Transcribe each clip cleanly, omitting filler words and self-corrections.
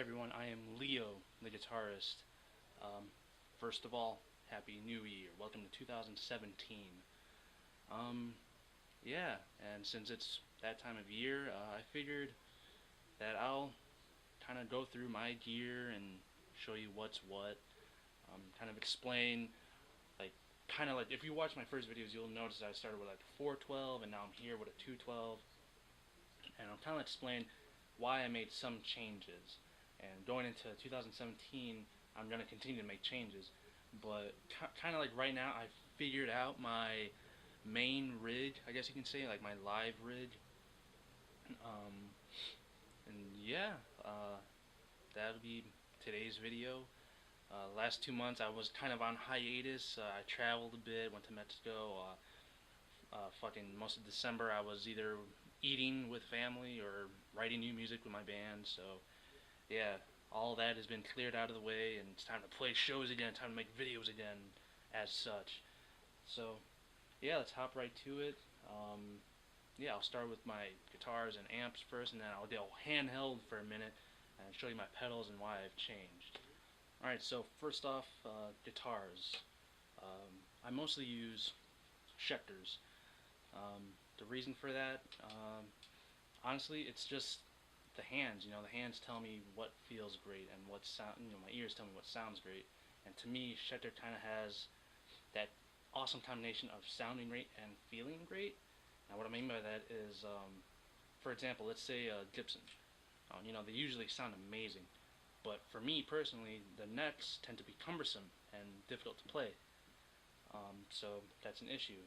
everyone, I am Leo, the guitarist. First of all, Happy New Year. Welcome to 2017. Yeah, and since it's that time of year, I figured that I'll kind of go through my gear and show you what's what. Kind of explain, like, kind of like, if you watch my first videos, you'll notice I started with like 412 and now I'm here with a 212. And I'll kind of explain why I made some changes. And going into 2017, I'm going to continue to make changes. But kind of like right now, I figured out my main rig, I guess you can say, like my live rig. And yeah, that'll be today's video. Last 2 months I was kind of on hiatus. I traveled a bit, went to Mexico. Fucking most of December I was either eating with family or writing new music with my band. So yeah, all that has been cleared out of the way, and it's time to play shows again, time to make videos again as such. So yeah, let's hop right to it. Yeah, I'll start with my guitars and amps first, and then I'll go handheld for a minute and show you my pedals and why I've changed. Alright, so first off, guitars. I mostly use Schecters. The reason for that, honestly, it's just the hands. The hands tell me what feels great and what sound. My ears tell me what sounds great. And to me, Schecter kind of has that awesome combination of sounding great and feeling great. Now, what I mean by that is, for example, let's say Gibson. They usually sound amazing, but for me personally, the necks tend to be cumbersome and difficult to play. So that's an issue.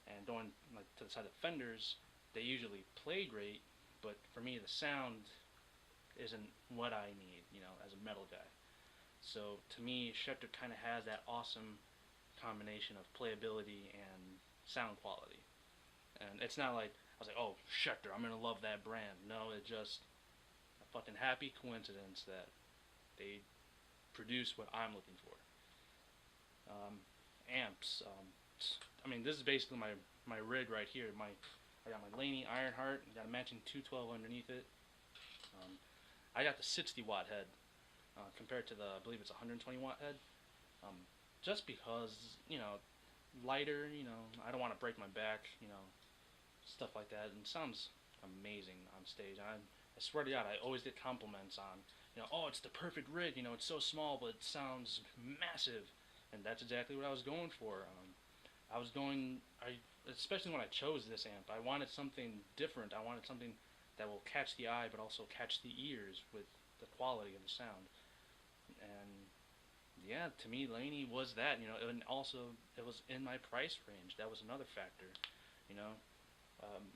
And going like to the side of Fenders, they usually play great, but for me the sound isn't what I need, as a metal guy. So to me, Schecter kind of has that awesome combination of playability and sound quality. And it's not like I was like, oh, Schecter, I'm gonna love that brand. No, it's just a fucking happy coincidence that they produce what I'm looking for. Amps. This is basically my rig right here. I got my Laney Ironheart, got a matching 212 underneath it. I got the 60 watt head compared to the, I believe it's 120 watt head. Just because, lighter, I don't want to break my back, stuff like that. And it sounds amazing on stage. I swear to God, I always get compliments on, oh, it's the perfect rig, it's so small, but it sounds massive. And that's exactly what I was going for. Especially when I chose this amp, I wanted something different. I wanted something that will catch the eye, but also catch the ears with the quality of the sound. And yeah, to me, Laney was that. And also it was in my price range. That was another factor.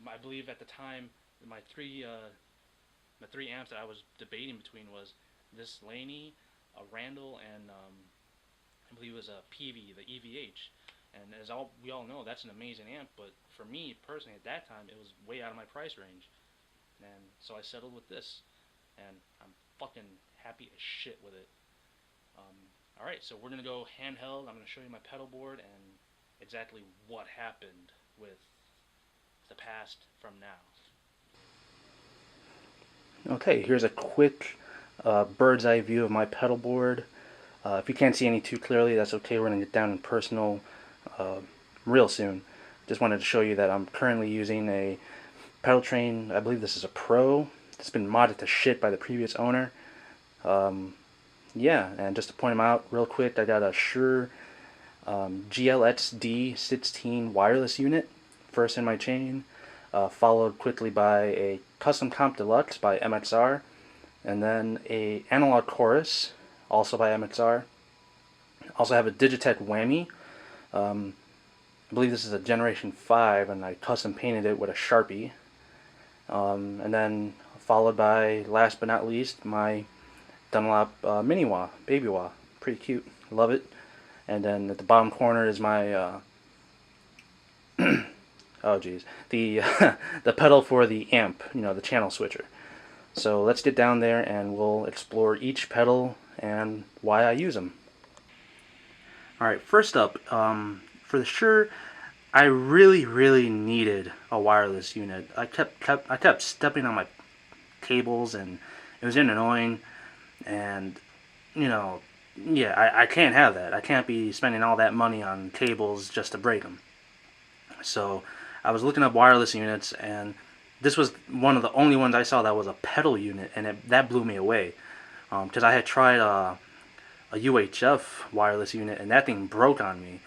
I believe at the time my three amps that I was debating between was this Laney, a Randall, and I believe it was a PV, the EVH. And as we all know, that's an amazing amp, but for me personally at that time, it was way out of my price range. And so I settled with this, and I'm fucking happy as shit with it. Alright, so we're going to go handheld. I'm going to show you my pedal board and exactly what happened with the past from now. Okay, here's a quick bird's eye view of my pedal board. If you can't see any too clearly, that's okay. We're going to get down and personal real soon. Just wanted to show you that I'm currently using a pedal train. I believe this is a Pro. It's been modded to shit by the previous owner. Yeah, and just to point them out real quick, I got a Shure GLXD16 wireless unit first in my chain, followed quickly by a Custom Comp Deluxe by MXR, and then a Anologue Chorus also by MXR. Also have a Digitech Whammy. I believe this is a Generation 5, and I custom painted it with a Sharpie. And then followed by, last but not least, my Dunlop mini wah, baby wah. Pretty cute, love it. And then at the bottom corner is my oh geez, the the pedal for the amp, the channel switcher. So let's get down there and we'll explore each pedal and why I use them. Alright, first up, for the Shure, I really needed a wireless unit. I kept stepping on my cables, and It was annoying, and you know, yeah, I can't have that. I can't be spending all that money on cables just to break them. So I was looking up wireless units, and this was one of the only ones I saw that was a pedal unit, and that blew me away. Because I had tried a UHF wireless unit, and that thing broke on me.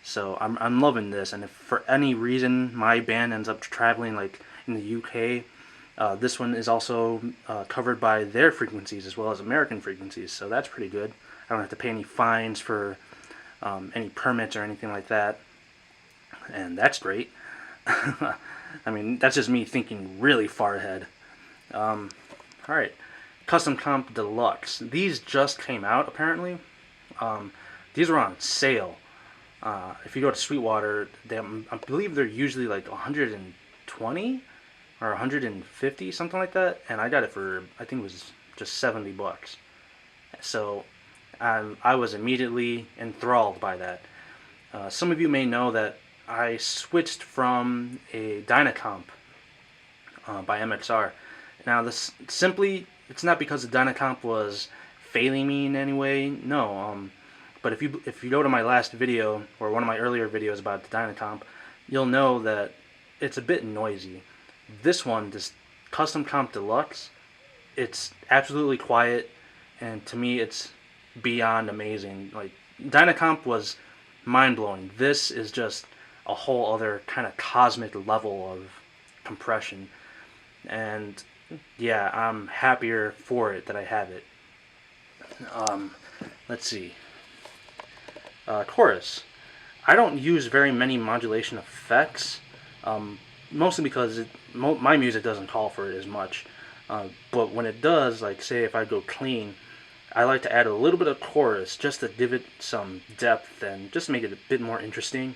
So I'm loving this, and if for any reason my band ends up traveling like in the UK, this one is also covered by their frequencies as well as American frequencies, so that's pretty good. I don't have to pay any fines for any permits or anything like that, and that's great. I mean, that's just me thinking really far ahead. Alright, Custom Comp Deluxe. These just came out apparently. These are on sale. If you go to Sweetwater, I believe they're usually like 120 or 150, something like that, and I got it for, I think it was just $70. So I was immediately enthralled by that. Some of you may know that I switched from a Dynacomp by MXR. Now, this simply, it's not because the Dynacomp was failing me in any way. No, but if you go to my last video or one of my earlier videos about the Dynacomp, you'll know that it's a bit noisy. This one, this Custom Comp Deluxe, it's absolutely quiet, and to me, it's beyond amazing. Like Dynacomp was mind blowing. This is just a whole other kind of cosmic level of compression, and yeah, I'm happier for it that I have it. Let's see. Chorus. I don't use very many modulation effects, mostly because my music doesn't call for it as much. But when it does, like say if I go clean, I like to add a little bit of chorus just to give it some depth and just make it a bit more interesting.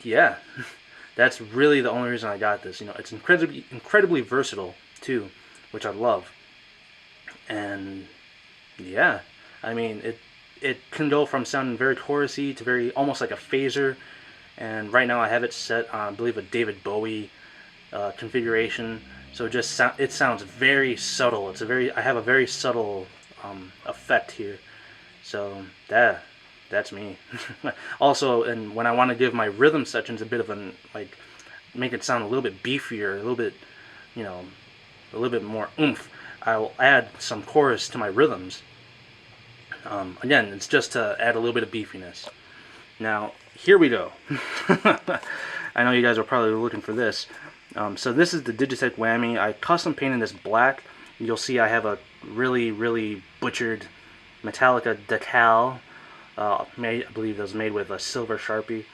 Yeah, that's really the only reason I got this. You know, it's incredibly versatile too, which I love. And yeah, I mean it can go from sounding very chorusy to very almost like a phaser. And right now I have it set on, I believe, a David Bowie configuration. So it sounds very subtle. I have a very subtle effect here. So that's me. Also, and when I want to give my rhythm sections a bit of an like, make it sound a little bit beefier, a little bit, you know, a little bit more oomph, I'll add some chorus to my rhythms. Again, it's just to add a little bit of beefiness. Now, here we go. I know you guys are probably looking for this. So this is the Digitech Whammy. I custom painted this black. You'll see I have a really butchered Metallica decal. I believe it was made with a silver Sharpie.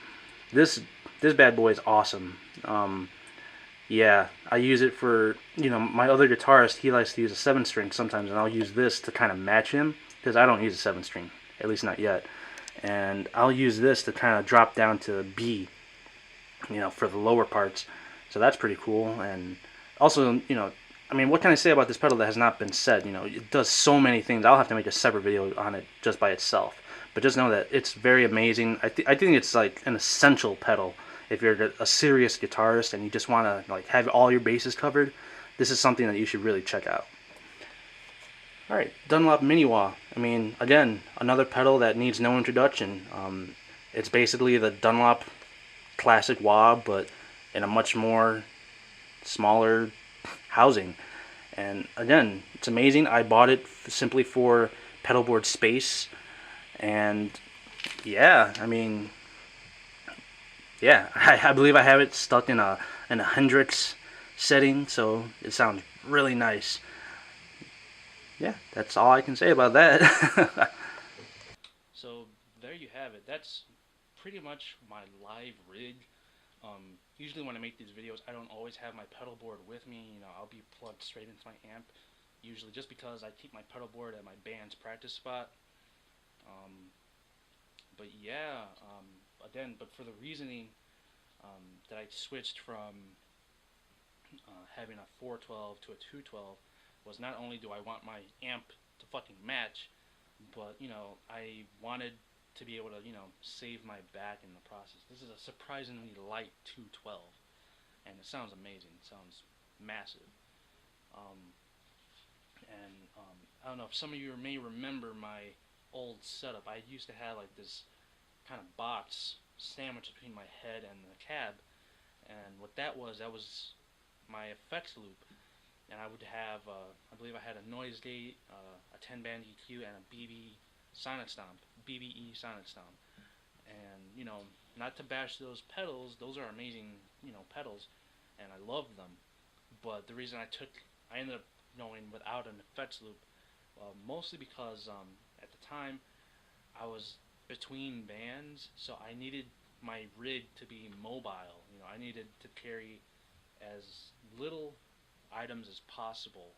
This bad boy is awesome. Yeah, I use it for, you know, my other guitarist, he likes to use a 7-string sometimes, and I'll use this to kind of match him, because I don't use a 7-string, at least not yet. And I'll use this to kind of drop down to B, you know, for the lower parts. So that's pretty cool. And also, you know, I mean, what can I say about this pedal that has not been said? You know, it does so many things. I'll have to make a separate video on it just by itself. But just know that it's very amazing. I think it's like an essential pedal. If you're a serious guitarist and you just want to like have all your bases covered, this is something that you should really check out. Alright, Dunlop Mini Wah. I mean, again, another pedal that needs no introduction. It's basically the Dunlop classic wah, but in a much more smaller housing. And again, it's amazing. I bought it simply for pedalboard space. And yeah, I mean, yeah, I believe I have it stuck in a Hendrix setting, so it sounds really nice. Yeah, that's all I can say about that. So there you have it. That's pretty much my live rig. Usually when I make these videos, I don't always have my pedal board with me. You know, I'll be plugged straight into my amp, usually just because I keep my pedal board at my band's practice spot. But yeah, again, but for the reasoning that I switched from having a 412 to a 212 was not only do I want my amp to fucking match, but, you know, I wanted to be able to, you know, save my back in the process. This is a surprisingly light 212, and it sounds amazing. It sounds massive. And I don't know if some of you may remember my old setup. I used to have like this kind of box sandwiched between my head and the cab, and what that was my effects loop. And I would have, I believe I had a noise gate, a 10-band EQ, and a BBE Sonic Stomp. And not to bash those pedals, those are amazing, pedals, and I love them. But the reason I ended up going without an effects loop, mostly because at the time I was between bands, so I needed my rig to be mobile. I needed to carry as little items as possible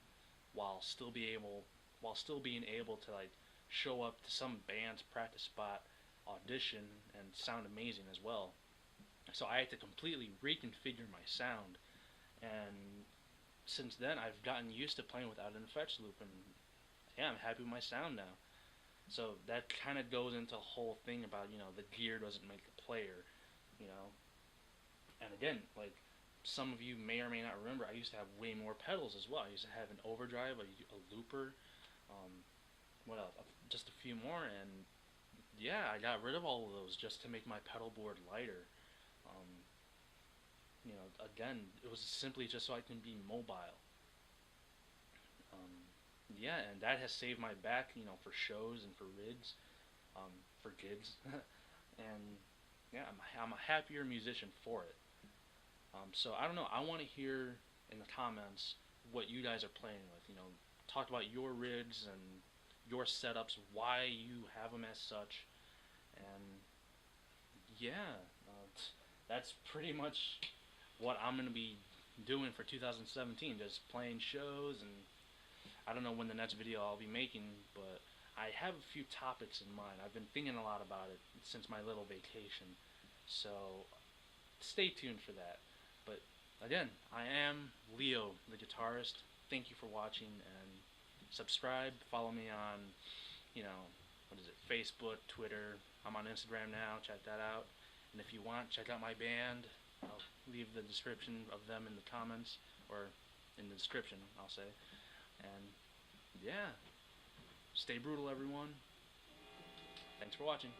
while still being able to like show up to some band's practice spot, audition, and sound amazing as well. So I had to completely reconfigure my sound, and since then I've gotten used to playing without an effects loop, and yeah, I'm happy with my sound now. So that kind of goes into a whole thing about the gear doesn't make the player, you know. And again, like some of you may or may not remember, I used to have way more pedals as well. I used to have an overdrive, a looper, um, what else? Just a few more, and yeah, I got rid of all of those just to make my pedal board lighter. Um, again, it was simply just so I can be mobile. Yeah, and that has saved my back, for shows and for rigs, for gigs, and yeah, I'm a happier musician for it. So I don't know. I want to hear in the comments what you guys are playing with. Talk about your rigs and your setups, why you have them as such, and yeah, that's pretty much what I'm gonna be doing for 2017. Just playing shows, and I don't know when the next video I'll be making, but I have a few topics in mind. I've been thinking a lot about it since my little vacation, so stay tuned for that. But again, I am Leo, the guitarist. Thank you for watching, and subscribe. Follow me on, what is it? Facebook, Twitter. I'm on Instagram now. Check that out. And if you want, check out my band. I'll leave the description of them in the comments, or in the description, I'll say. And yeah, stay brutal, everyone. Thanks for watching.